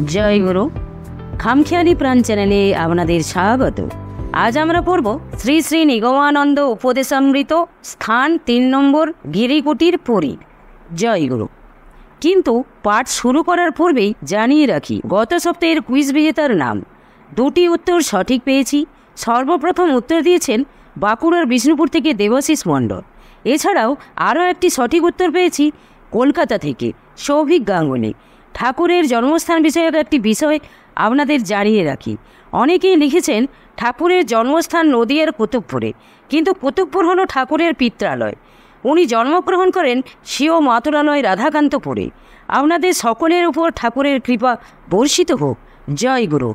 জয় গুরু। খামখেয়ালি প্রাণ চ্যানেলে আপনাদের স্বাগত। আজ আমরা পড়ব শ্রী শ্রী নিগমানন্দ উপদেশামৃত স্থান 3 নম্বর গিরিকুটির পুরী। জয় গুরু। কিন্তু পাঠ শুরু করার পূর্বেই জানিয়ে রাখি, গত সপ্তাহের কুইজ বিজেতার নাম। 2টি উত্তর সঠিক পেয়েছি। সর্বপ্রথম উত্তর দিয়েছেন বাঁকুড়ার বিষ্ণুপুর থেকে দেবাশিস মণ্ডল। এছাড়াও আরও একটি সঠিক উত্তর পেয়েছি কলকাতা থেকে সৌভিক গাঙ্গুলি। ঠাকুরের জন্মস্থান বিষয়ক একটি বিষয় আপনাদের জানিয়ে রাখি, অনেকেই লিখেছেন ঠাকুরের জন্মস্থান নদিয়ার কুতুবপুরে, কিন্তু কুতুবপুর হলো ঠাকুরের পিত্রালয়। উনি জন্মগ্রহণ করেন স্বীয় মাতুলালয় রাধাকান্তপুরে। আপনাদের সকলের উপর ঠাকুরের কৃপা বর্ষিত হোক। জয় গুরু।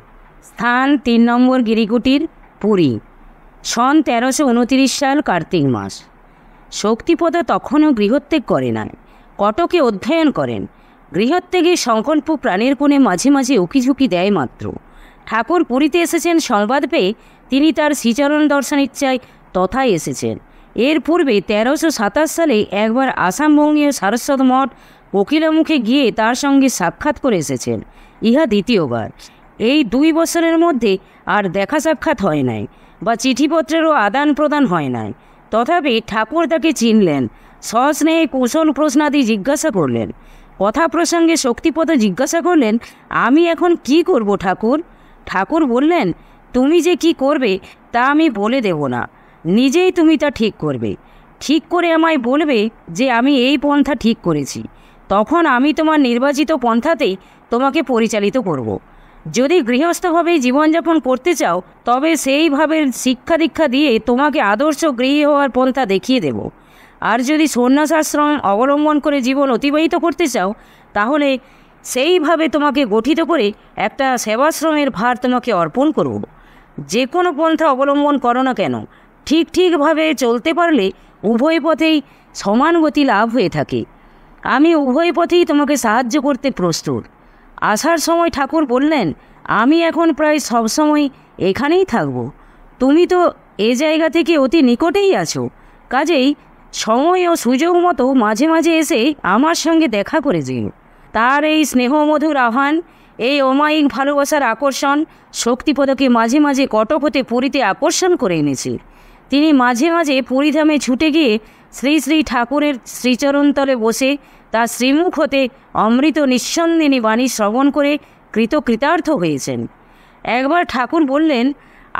স্থান 3 নম্বর গিরিকুটির পুরী। সন 1329 সাল কার্তিক মাস। শক্তিপদ তখনও গৃহত্যাগ করে না, কটকে অধ্যয়ন করেন। গৃহত্যাগের সংকল্প প্রাণের কোণে মাঝে মাঝে উকিঝুঁকি দেয় মাত্র। ঠাকুর পুরীতে এসেছেন সংবাদ পেয়ে তিনি তার শ্রীচরণ দর্শন ইচ্ছায় তথায় এসেছেন। এর পূর্বে 1327 সালে একবার আসামবঙ্গীয় সারস্বত মঠ কোকিলামুখে গিয়ে তার সঙ্গে সাক্ষাৎ করে এসেছেন। ইহা দ্বিতীয়বার। এই 2 বছরের মধ্যে আর দেখা সাক্ষাৎ হয় নাই বা চিঠিপত্রেরও আদান প্রদান হয় নাই। তথাপি ঠাকুর তাকে চিনলেন, সস্নেহে কুশল প্রশ্নাদি জিজ্ঞাসা করলেন। কথা প্রসঙ্গে শক্তিপদ জিজ্ঞাসা করলেন, আমি এখন কি করব ঠাকুর? ঠাকুর বললেন, তুমি যে কি করবে তা আমি বলে দেব না, নিজেই তুমি তা ঠিক করবে। ঠিক করে আমায় বলবে যে আমি এই পন্থা ঠিক করেছি, তখন আমি তোমার নির্বাচিত পন্থাতেই তোমাকে পরিচালিত করব। যদি গৃহস্থভাবে জীবনযাপন করতে চাও তবে সেইভাবে শিক্ষা দীক্ষা দিয়ে তোমাকে আদর্শ গৃহী হওয়ার পন্থা দেখিয়ে দেব। আর যদি সন্ন্যাসাশ্রম অবলম্বন করে জীবন অতিবাহিত করতে চাও তাহলে সেইভাবে তোমাকে গঠিত করে একটা সেবাশ্রমের ভার তোমাকে অর্পণ করব। যে কোনো পন্থা অবলম্বন করো না কেন, ঠিকভাবে চলতে পারলে উভয় পথেই সমান গতি লাভ হয়ে থাকে। আমি উভয় পথেই তোমাকে সাহায্য করতে প্রস্তুত। আসার সময় ঠাকুর বললেন, আমি এখন প্রায় সবসময় এখানেই থাকব। তুমি তো এ জায়গা থেকে অতি নিকটেই আছো, কাজেই সময় ও সুযোগ মতো মাঝে মাঝে এসে আমার সঙ্গে দেখা করে যেও। তার এই স্নেহমধুর আহ্বান, এই অমায়িক ভালোবাসার আকর্ষণ শক্তিপদকে মাঝে মাঝে কটক হতে পুরীতে আকর্ষণ করে এনেছে। তিনি মাঝে মাঝে পুরীধামে ছুটে গিয়ে শ্রী শ্রী ঠাকুরের শ্রীচরণতলে বসে তার শ্রীমুখ হতে অমৃত নিঃসন্দিনী বাণী শ্রবণ করে কৃতার্থ হয়েছেন। একবার ঠাকুর বললেন,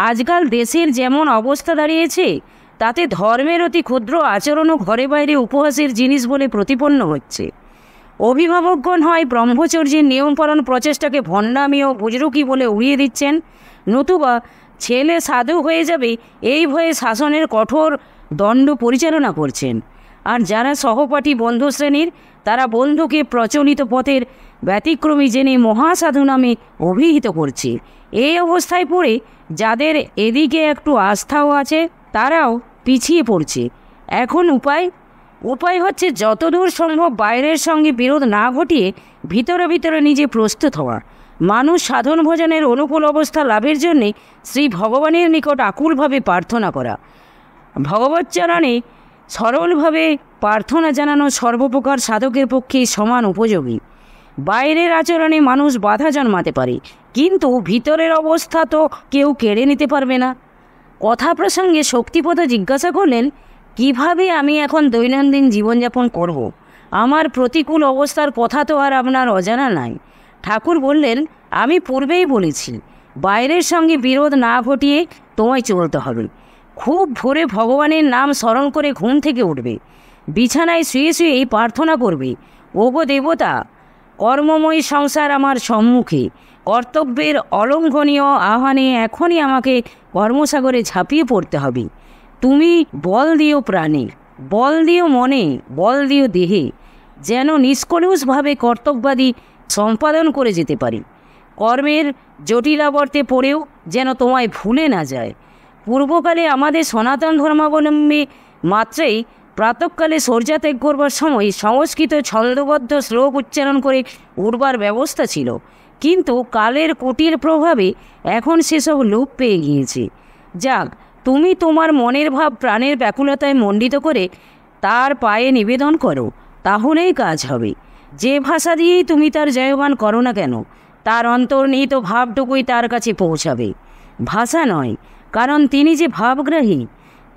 আজকাল দেশের যেমন অবস্থা দাঁড়িয়েছে তাতে ধর্মের অতি ক্ষুদ্র আচরণও ঘরে বাইরে উপহাসের জিনিস বলে প্রতিপন্ন হচ্ছে। অভিভাবকগণ হয় ব্রহ্মচর্যের নিয়মপালন প্রচেষ্টাকে ভণ্ডামি ও বুজরুকি বলে উড়িয়ে দিচ্ছেন, নতুবা ছেলে সাধু হয়ে যাবে এই ভয়ে শাসনের কঠোর দণ্ড পরিচালনা করছেন। আর যারা সহপাঠী বন্ধু শ্রেণীর, তারা বন্ধুকে প্রচলিত পথের ব্যতিক্রমী জেনে মহাসাধু নামে অভিহিত করছে। এই অবস্থায় পড়ে যাদের এদিকে একটু আস্থাও আছে তারাও পিছিয়ে পড়ছে। এখন উপায় হচ্ছে যতদূর সম্ভব বাইরের সঙ্গে বিরোধ না ঘটিয়ে ভিতরে ভিতরে নিজে প্রস্তুত হওয়া। মানুষ সাধন ভোজনের অনুকূল অবস্থা লাভের জন্যে শ্রী ভগবানের নিকট আকুলভাবে প্রার্থনা করা। ভগবচ্চরণে সরলভাবে প্রার্থনা জানানো সর্বপ্রকার সাধকের পক্ষে সমান উপযোগী। বাইরের আচরণে মানুষ বাধা জন্মাতে পারে, কিন্তু ভিতরের অবস্থা তো কেউ কেড়ে নিতে পারবে না। কথা প্রসঙ্গে শক্তিপদ জিজ্ঞাসা করলেন, কিভাবে আমি এখন দৈনন্দিন জীবনযাপন করব? আমার প্রতিকূল অবস্থার কথা তো আর আপনার অজানা নাই। ঠাকুর বললেন, আমি পূর্বেই বলেছি, বাইরের সঙ্গে বিরোধ না ঘটিয়ে তোমায় চলতে হবে। খুব ভোরে ভগবানের নাম স্মরণ করে ঘুম থেকে উঠবে, বিছানায় শুয়ে শুয়েই প্রার্থনা করবে, ওগো দেবতা, কর্মময়ী সংসার আমার সম্মুখে, কর্তব্যের অলঙ্ঘনীয় আহ্বানে এখনই আমাকে কর্মসাগরে ঝাঁপিয়ে পড়তে হবে। তুমি বল দিও প্রাণে, বল দিও মনে, বল দিও দেহে, যেন নিষ্কলুষভাবে কর্তব্যাদি সম্পাদন করে যেতে পারি। কর্মের জটিলাবর্তে পড়েও যেন তোমায় ভুলে না যায়। পূর্বকালে আমাদের সনাতন ধর্মাবলম্বী মাত্রেই প্রাতঃকালে শয্যাত্যাগ করবার সময় সংস্কৃত ছন্দবদ্ধ শ্লোক উচ্চারণ করে উঠবার ব্যবস্থা ছিল, কিন্তু কালের কুটির প্রভাবে এখন সেসব লোপ পেয়ে গিয়েছে। যাক, তুমি তোমার মনের ভাব প্রাণের ব্যাকুলতায় মণ্ডিত করে তার পায়ে নিবেদন করো, তাহলেই কাজ হবে। যে ভাষা দিয়েই তুমি তার জয়গান করো না কেন, তার অন্তর্নিহিত ভাবটুকুই তার কাছে পৌঁছাবে, ভাষা নয়, কারণ তিনি যে ভাবগ্রাহী।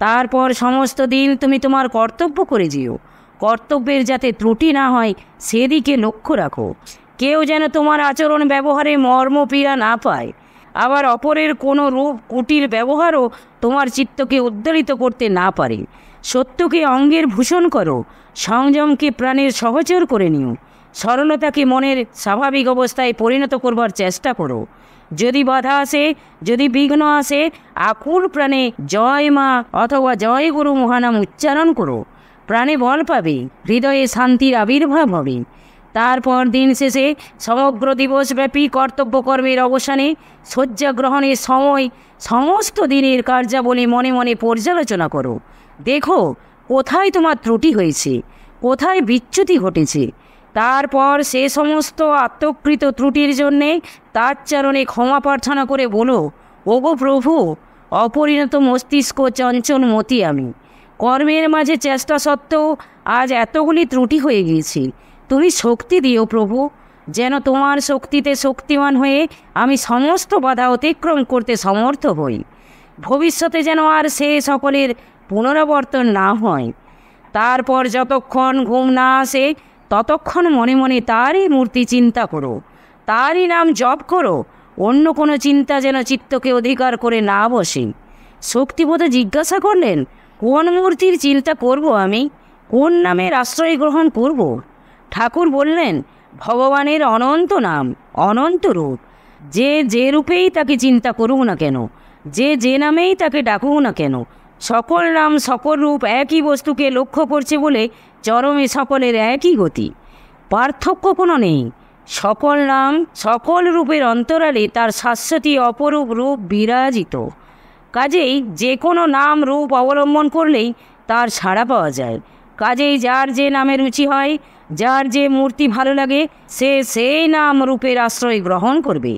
তারপর সমস্ত দিন তুমি তোমার কর্তব্য করে যেও, কর্তব্যের যাতে ত্রুটি না হয় সেদিকে লক্ষ্য রাখো। কেউ যেন তোমার আচরণ ব্যবহারে মর্ম পীড়া না পায়। আবার অপরের কোনো রূপ কুটির ব্যবহারও তোমার চিত্তকে উদ্বেলিত করতে না পারে। সত্যকে অঙ্গের ভূষণ করো, সংযমকে প্রাণের সহচর করে নিও, সরলতাকে মনের স্বাভাবিক অবস্থায় পরিণত করবার চেষ্টা করো। যদি বাধা আসে, যদি বিঘ্ন আসে, আকুল প্রাণে জয় মা অথবা জয় গুরু মহানাম উচ্চারণ করো। প্রাণে বল পাবে, হৃদয়ে শান্তির আবির্ভাব হবে। তারপর দিন শেষে সমগ্র দিবসব্যাপী কর্তব্যকর্মের অবসানে শয্যা গ্রহণের সময় সমস্ত দিনের কার্যাবলী মনে মনে পর্যালোচনা করো। দেখো কোথায় তোমার ত্রুটি হয়েছে, কোথায় বিচ্যুতি ঘটেছে। তারপর সে সমস্ত আত্মকৃত ত্রুটির জন্যে তার চরণে ক্ষমা প্রার্থনা করে বলো, ওগো প্রভু, অপরিণত মস্তিষ্ক চঞ্চল মতি আমি। কর্মের মাঝে চেষ্টা সত্ত্বেও আজ এতগুলি ত্রুটি হয়ে গিয়েছি। তুমি শক্তি দিও প্রভু, যেন তোমার শক্তিতে শক্তিমান হয়ে আমি সমস্ত বাধা অতিক্রম করতে সমর্থ হই। ভবিষ্যতে যেন আর সে সকলের পুনরাবর্তন না হয়। তারপর যতক্ষণ ঘুম না আসে ততক্ষণ মনে মনে তারই মূর্তি চিন্তা করো, তারই নাম জপ করো। অন্য কোনো চিন্তা যেন চিত্তকে অধিকার করে না বসে। শক্তিবোধ জিজ্ঞাসা করলেন, কোন মূর্তির চিন্তা করব আমি, কোন নামের আশ্রয় গ্রহণ করব? ঠাকুর বললেন, ভগবানের অনন্ত নাম, অনন্ত রূপ। যে রূপেই তাকে চিন্তা করুক না কেন, যে নামেই তাকে ডাকুক না কেন, সকল নাম সকল রূপ একই বস্তুকে লক্ষ্য করছে বলে চরমে সকলের একই গতি, পার্থক্য কোনো নেই। সকল নাম সকল রূপের অন্তরালে তার শাশ্বতী অপরূপ রূপ বিরাজিত। কাজেই যে কোনো নাম রূপ অবলম্বন করলেই তার সাড়া পাওয়া যায়। কাজেই যার যে নামে রুচি হয়, যার যে মূর্তি ভালো লাগে, সে সেই নাম রূপের আশ্রয় গ্রহণ করবে।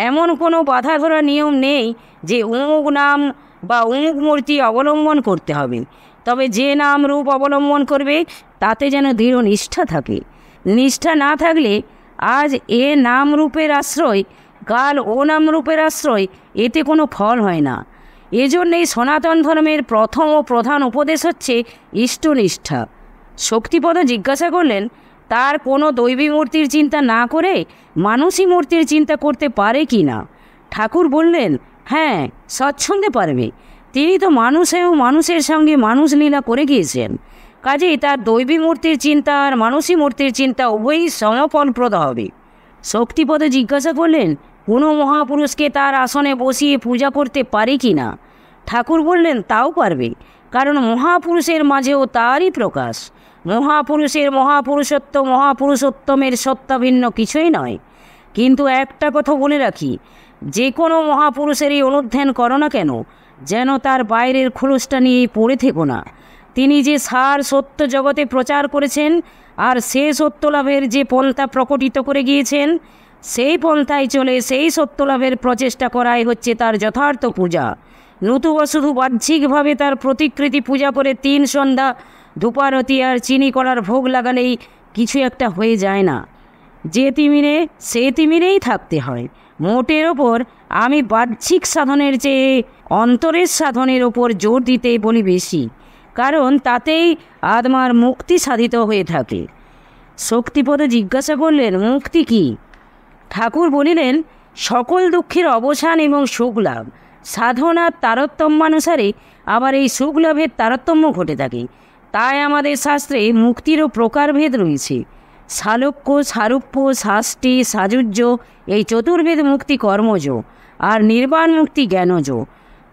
এমন কোনো বাধা ধরা নিয়ম নেই যে অমুক নাম বা অমুক মূর্তি অবলম্বন করতে হবে। তবে যে নাম রূপ অবলম্বন করবে তাতে যেন দৃঢ় নিষ্ঠা থাকে। নিষ্ঠা না থাকলে আজ এ নাম রূপের আশ্রয়, কাল ও নাম রূপের আশ্রয়, এতে কোনো ফল হয় না। এজন্যই সনাতন ধর্মের প্রথম ও প্রধান উপদেশ হচ্ছে ইষ্টনিষ্ঠা। শক্তিপদ জিজ্ঞাসা করলেন, তার কোনো দৈবী মূর্তির চিন্তা না করে মানুষী মূর্তির চিন্তা করতে পারে কি না? ঠাকুর বললেন, হ্যাঁ, স্বচ্ছন্দে পারবে। তিনি তো মানুষেও মানুষের সঙ্গে মানুষ লীলা করে গিয়েছেন। কাজেই তার দৈবী মূর্তির চিন্তা আর মানুষী মূর্তির চিন্তা উভয়ই সমফলপ্রদ হবে। শক্তিপদ জিজ্ঞাসা করলেন, কোনো মহাপুরুষকে তার আসনে বসিয়ে পূজা করতে পারে কি না? ঠাকুর বললেন, তাও পারবে, কারণ মহাপুরুষের মাঝেও তারই প্রকাশ। মহাপুরুষের মহাপুরুষত্ব মহাপুরুষোত্তমের সত্তা ভিন্ন কিছুই নয়। কিন্তু একটা কথা বলে রাখি, যে কোনো মহাপুরুষেরই অনুধ্যান করো না কেন, যেন তার বাইরের খোলসটা নিয়েই পড়ে থেকো না। তিনি যে সার সত্য জগতে প্রচার করেছেন আর সে সত্য লাভের যে পন্থা প্রকটিত করে গিয়েছেন, সেই পন্থায় চলে সেই সত্য লাভের প্রচেষ্টা করাই হচ্ছে তার যথার্থ পূজা। নতুবা শুধু বাহ্যিকভাবে তার প্রতিকৃতি পূজা করে 3 সন্ধ্যা ধূপারতি আর চিনি করার ভোগ লাগালেই কিছু একটা হয়ে যায় না। যে তিমিরে সে তিমিরেই থাকতে হয়। মোটের ওপর আমি বাহ্যিক সাধনের চেয়ে অন্তরের সাধনের ওপর জোর দিতে বলি বেশি, কারণ তাতেই আত্মার মুক্তি সাধিত হয়ে থাকে। শক্তিপদ জিজ্ঞাসা করলেন, মুক্তি কি? ঠাকুর বলিলেন, সকল দুঃখের অবসান এবং সুখ লাভ। সাধনার তারতম্যানুসারে আবার এই সুখ লাভের তারতম্য ঘটে থাকে। তাই আমাদের শাস্ত্রে মুক্তিরও প্রকারভেদ রয়েছে। শালক্য, সারূপ্য, শাস্তি, সাযুজ্য, এই চতুর্ভেদ মুক্তি কর্মজ, আর নির্বাণ মুক্তি জ্ঞানজ।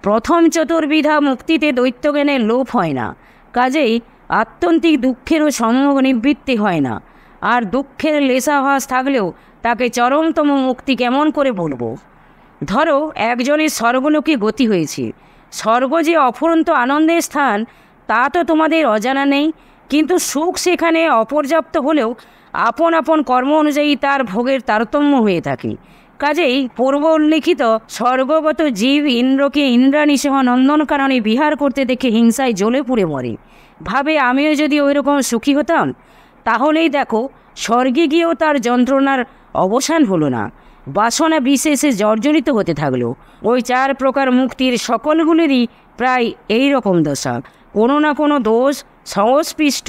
প্রথম চতুর্বিধা মুক্তিতে দৈত্যজ্ঞানের লোপ হয় না, কাজেই আত্যন্তিক দুঃখেরও সম্যক নিবৃত্তি হয় না। আর দুঃখের লেশাভাস থাকলেও তাকে চরমতম মুক্তি কেমন করে বলবো? ধরো একজনের স্বর্গলোকে গতি হয়েছে। স্বর্গ যে অফুরন্ত আনন্দের স্থান তা তো তোমাদের অজানা নেই, কিন্তু সুখ সেখানে অপর্যাপ্ত হলেও আপন আপন কর্ম অনুযায়ী তার ভোগের তারতম্য হয়ে থাকে। কাজেই পূর্ব উল্লিখিত স্বর্গগত জীব ইন্দ্রকে ইন্দ্রাণীসহ নন্দনকাননে বিহার করতে দেখে হিংসায় জ্বলে পুড়ে মরে। ভাবে আমিও যদি ওই রকম সুখী হতাম, তাহলেই দেখো স্বর্গে গিয়েও তার যন্ত্রণার অবসান হলো না। বাসনা বিশেষে জর্জরিত হতে থাকলো। ওই 4 প্রকার মুক্তির সকলগুলিরই প্রায় এই রকম দশা, কোনো না কোনো দোষ সংস্পৃষ্ট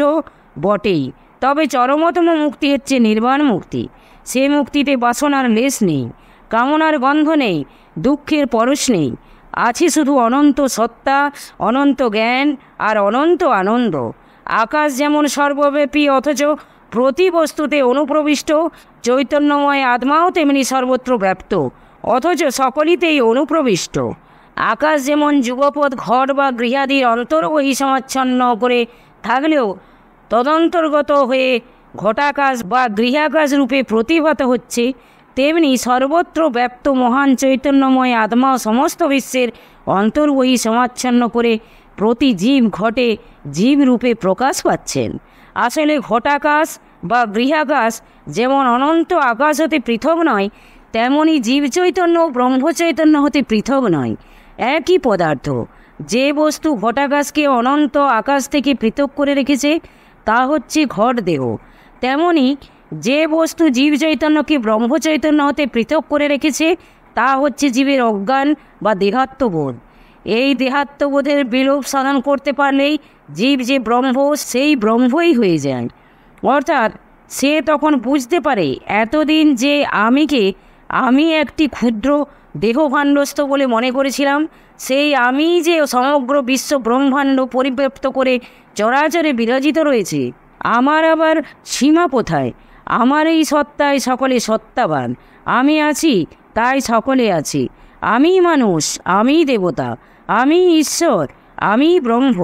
বটেই। তবে চরমতম মুক্তি হচ্ছে নির্বাণ মুক্তি। সে মুক্তিতে বাসনার লেশ নেই, কামনার গন্ধ নেই, দুঃখের পরশ নেই, আছে শুধু অনন্ত সত্তা, অনন্ত জ্ঞান আর অনন্ত আনন্দ। আকাশ যেমন সর্বব্যাপী অথচ প্রতি বস্তুতে অনুপ্রবিষ্ট, চৈতন্যময় আত্মাও তেমনি সর্বত্র ব্যাপ্ত অথচ সকলিতেই অনুপ্রবিষ্ট। আকাশ যেমন যুগপৎ ঘট বা গৃহাদির অন্তর্বহিসমাচ্ছন্ন করে থাকলেও তদন্তর্গত হয়ে ঘটাকাশ বা গৃহাকাশ রূপে প্রতিভাত হচ্ছে, তেমনি সর্বত্র ব্যাপ্ত মহান চৈতন্যময় আত্মা সমস্ত বিশ্বের অন্তর্বহিসমাচ্ছন্ন করে প্রতি জীব ঘটে জীব রূপে প্রকাশ পাচ্ছেন। আসলে ঘটাকাশ বা গৃহাকাশ যেমন অনন্ত আকাশ হতে পৃথক নয়, তেমনি জীবচৈতন্য ও ব্রহ্মচৈতন্য হতে পৃথক নয়, একই পদার্থ। যে বস্তু ঘটাকাশকে অনন্ত আকাশ থেকে পৃথক করে রেখেছে তা হচ্ছে ঘট দেহ। তেমনি যে বস্তু জীবচৈতন্যকে ব্রহ্মচৈতন্য হতে পৃথক করে রেখেছে তা হচ্ছে জীবের অজ্ঞান বা দেহাত্মবোধ। এই দেহাত্মবোধের বিলোপ সাধন করতে পারলেই জীব যে ব্রহ্ম সেই ব্রহ্মই হয়ে যায়। অর্থাৎ সে তখন বুঝতে পারে এতদিন যে আমি একটি ক্ষুদ্র দেহভাণ্ডস্থ বলে মনে করেছিলাম, সেই আমি যে সমগ্র বিশ্ব ব্রহ্মাণ্ড পরিব্যাপ্ত করে চরাচরে বিরাজিত রয়েছে। আমার আবার সীমা কোথায়? আমার এই সত্তায় সকলে সত্তাবান। আমি আছি তাই সকলে আছে। আমি মানুষ, আমি দেবতা, আমি ঈশ্বর, আমি ব্রহ্ম।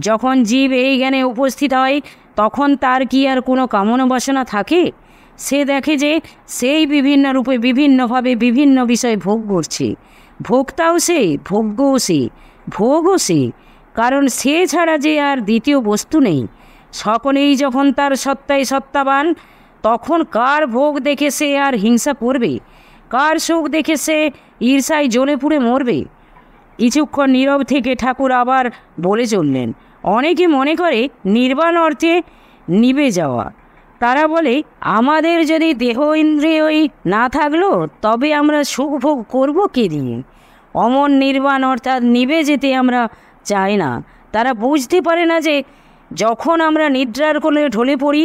যখন জীব এই জ্ঞানে উপস্থিত হয় তখন তার কি আর কোনো কামনা বাসনা থাকে? সে দেখে যে সেই বিভিন্ন রূপে বিভিন্নভাবে বিভিন্ন বিষয় ভোগ করছে। ভোক্তাও সে, ভোগ্যও সে, ভোগও সে, কারণ সে ছাড়া যে আর দ্বিতীয় বস্তু নেই। সকলেই যখন তার সত্তায় সত্তাবান, তখন কার ভোগ দেখে সে আর হিংসা করবে? কার সুখ দেখে সে ঈর্ষায় জ্বলে পুড়ে মরবে? কিছুক্ষণ নীরব থেকে ঠাকুর আবার বলে চললেন, অনেকে মনে করে নির্বাণ অর্থে নিভে যাওয়া। তারা বলে আমাদের যদি দেহ ইন্দ্রিয়ই না থাকলো তবে আমরা সুখ ভোগ করবো কে দিয়ে? অমর নির্বাণ অর্থাৎ নিভে যেতে আমরা চাই না। তারা বুঝতে পারে না যে যখন আমরা নিদ্রার কোলে ঢলে পড়ি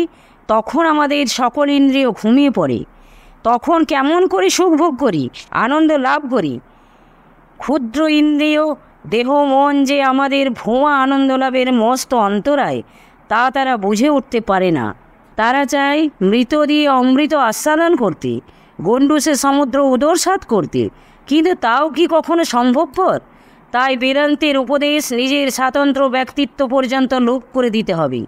তখন আমাদের সকল ইন্দ্রিয় ঘুমিয়ে পড়ে। তখন কেমন করে সুখ ভোগ করি, আনন্দ লাভ করি? ক্ষুদ্র ইন্দ্রিয় দেহ মন যে আমাদের ভুয়া আনন্দ লাভের মস্ত অন্তরায় তা তারা বুঝে উঠতে পারে না। তারা চায় মৃত দিয়ে অমৃত আস্বাদন করতে, গণ্ডূষে সমুদ্র উদরসাৎ করতে, কিন্তু তাও কি কখনো সম্ভবপর? তাই বেদান্তের উপদেশ নিজের স্বাতন্ত্র্য ব্যক্তিত্ব পর্যন্ত লোপ করে দিতে হবে,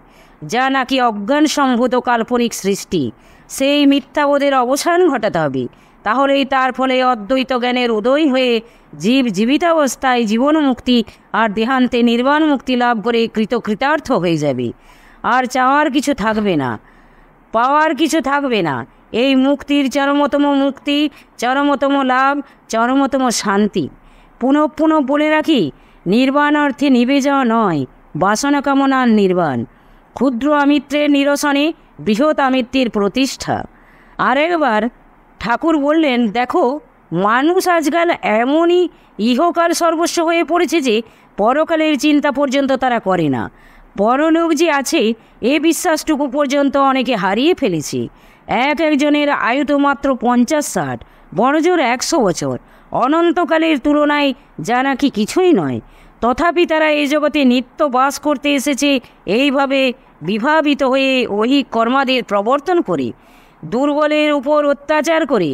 যা নাকি অজ্ঞান সম্ভূত কাল্পনিক সৃষ্টি। সেই মিথ্যাবোধের অবসান ঘটাতে হবে। তাহলেই তার ফলে অদ্বৈত জ্ঞানের উদয় হয়ে জীব জীবিতাবস্থায় জীবন মুক্তি আর দেহান্তে নির্বাণ মুক্তি লাভ করে কৃতকৃতার্থ হয়ে যাবে। আর চাওয়ার কিছু থাকবে না, পাওয়ার কিছু থাকবে না। এই মুক্তির চরমতম মুক্তি, চরমতম লাভ, চরমতম শান্তি। পুনঃ পুনঃ বলে রাখি, নির্বাণ অর্থে নিভে যাওয়া নয়, বাসনা কামনার নির্বাণ। ক্ষুদ্র আমিত্রের নিরসনে বৃহৎ আমিত্রের প্রতিষ্ঠা। আরেকবার ঠাকুর বললেন, দেখো মানুষ আজকাল এমনই ইহকাল সর্বস্ব হয়ে পড়েছে যে পরকালের চিন্তা পর্যন্ত তারা করে না। পরলোক যে আছে এ বিশ্বাসটুকু পর্যন্ত অনেকে হারিয়ে ফেলেছে। একজনের আয়ু তো মাত্র 50-60, বড়জোর 100 বছর। অনন্তকালের তুলনায় যা নাকি কিছুই নয়। তথাপি তারা এই জগতে নিত্য বাস করতে এসেছে এইভাবে বিভাবিত হয়ে ঐহিক কর্মাদের প্রবর্তন করে, দুর্বলের উপর অত্যাচার করে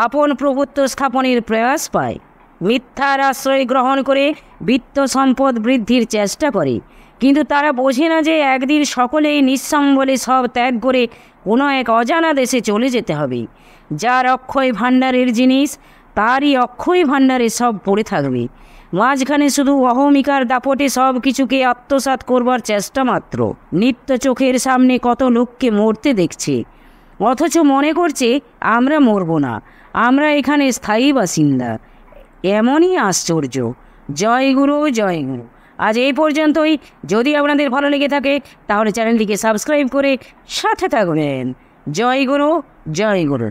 আপন প্রভুত্ব স্থাপনের প্রয়াস পায়, মিথ্যার আশ্রয় গ্রহণ করে বিত্ত সম্পদ বৃদ্ধির চেষ্টা করে। কিন্তু তারা বোঝে না যে একদিন সকলেই নিঃসম্বলে সব ত্যাগ করে কোনো এক অজানা দেশে চলে যেতে হবে। যার অক্ষয় ভাণ্ডারের জিনিস তারই অক্ষয় ভাণ্ডারে সব পড়ে থাকবে। মাঝখানে শুধু অহমিকার দাপটে সব কিছুকে আত্মসাৎ করবার চেষ্টা মাত্র। নিত্য চোখের সামনে কত লোককে মরতে দেখছে, অথচ মনে করছে আমরা মরব না, আমরা এখানে স্থায়ী বাসিন্দা। এমনই আশ্চর্য। জয় গুরু, জয় গুরু। আজ এই পর্যন্তই। যদি আপনাদের ভালো লেগে থাকে তাহলে চ্যানেলটিকে সাবস্ক্রাইব করে সাথে থাকবেন। জয় গুরু, জয় গুরু।